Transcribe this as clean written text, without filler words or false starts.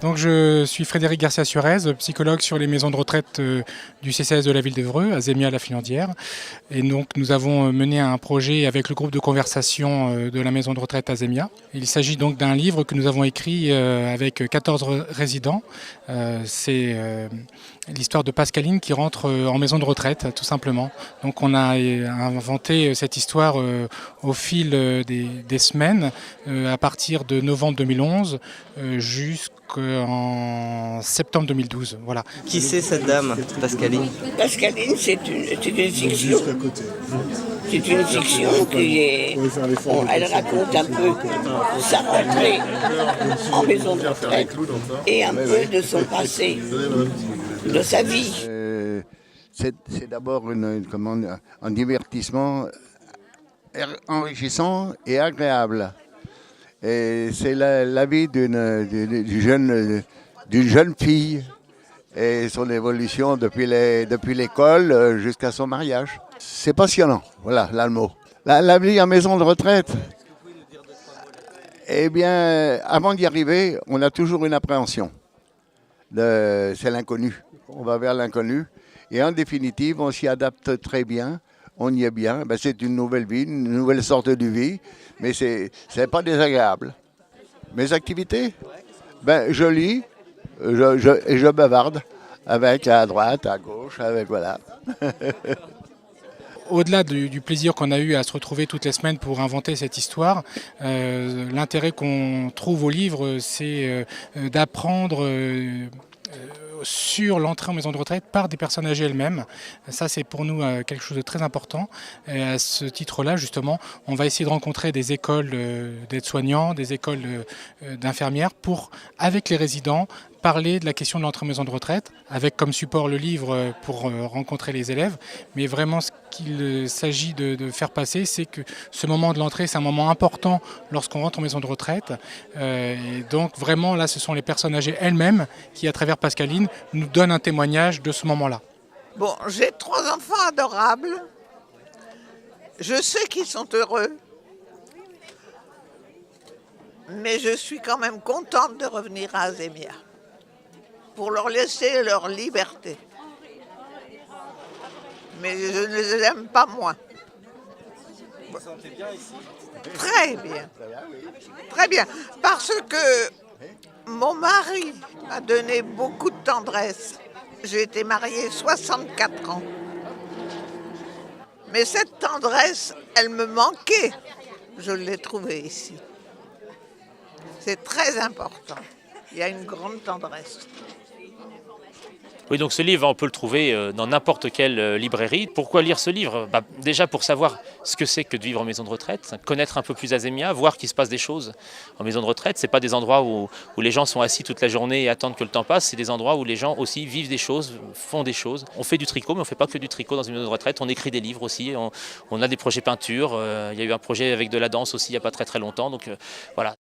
Donc je suis Frédéric Garcia-Suarez, psychologue sur les maisons de retraite du CCAS de la ville d'Évreux, Azemia-la-Filandière. Et donc nous avons mené un projet avec le groupe de conversation de la maison de retraite Azemia. Il s'agit donc d'un livre que nous avons écrit avec 14 résidents. C'est l'histoire de Pascaline qui rentre en maison de retraite, tout simplement. Donc on a inventé cette histoire au fil des semaines, à partir de novembre 2011 jusqu'en septembre 2012. Voilà. Qui c'est cette dame, Pascaline? Pascaline, c'est une fiction. C'est une fiction qui est. Elle raconte un peu sa rentrée en maison de retraite et un peu de son passé, de sa vie. C'est d'abord un divertissement enrichissant et agréable. Et c'est la vie d'une jeune fille et son évolution depuis l'école jusqu'à son mariage. C'est passionnant, voilà là le mot. La vie en maison de retraite, eh bien, avant d'y arriver, on a toujours une appréhension. C'est l'inconnu. On va vers l'inconnu. Et en définitive, on s'y adapte très bien. On y est bien. Ben, c'est une nouvelle vie, une nouvelle sorte de vie. Mais c'est pas désagréable. Mes activités, ben, je lis et je bavarde avec à droite, à gauche, avec voilà. Au-delà du plaisir qu'on a eu à se retrouver toutes les semaines pour inventer cette histoire, l'intérêt qu'on trouve au livre, c'est d'apprendre sur l'entrée en maison de retraite par des personnes âgées elles-mêmes. Ça, c'est pour nous quelque chose de très important. Et à ce titre-là, justement, on va essayer de rencontrer des écoles d'aides-soignants, des écoles d'infirmières pour, avec les résidents, parler de la question de l'entrée en maison de retraite, avec comme support le livre pour rencontrer les élèves. Mais vraiment, ce qu'il s'agit de faire passer, c'est que ce moment de l'entrée, c'est un moment important lorsqu'on rentre en maison de retraite. Et donc, vraiment, là, ce sont les personnes âgées elles-mêmes qui, à travers Pascaline, nous donnent un témoignage de ce moment-là. Bon, j'ai 3 enfants adorables. Je sais qu'ils sont heureux. Mais je suis quand même contente de revenir à Azemia pour leur laisser leur liberté. Mais je ne les aime pas moins. Vous vous sentez bien ici? Très bien. Très bien. Parce que mon mari m'a donné beaucoup de tendresse. J'ai été mariée 64 ans. Mais cette tendresse, elle me manquait. Je l'ai trouvée ici. C'est très important. Il y a une grande tendresse. Oui, donc ce livre, on peut le trouver dans n'importe quelle librairie. Pourquoi lire ce livre? Déjà pour savoir ce que c'est que de vivre en maison de retraite, connaître un peu plus Azemia, voir qu'il se passe des choses en maison de retraite. Ce n'est pas des endroits où les gens sont assis toute la journée et attendent que le temps passe. C'est des endroits où les gens aussi vivent des choses, font des choses. On fait du tricot, mais on ne fait pas que du tricot dans une maison de retraite. On écrit des livres aussi. On a des projets peinture. Il y a eu un projet avec de la danse aussi il n'y a pas très longtemps. Donc voilà.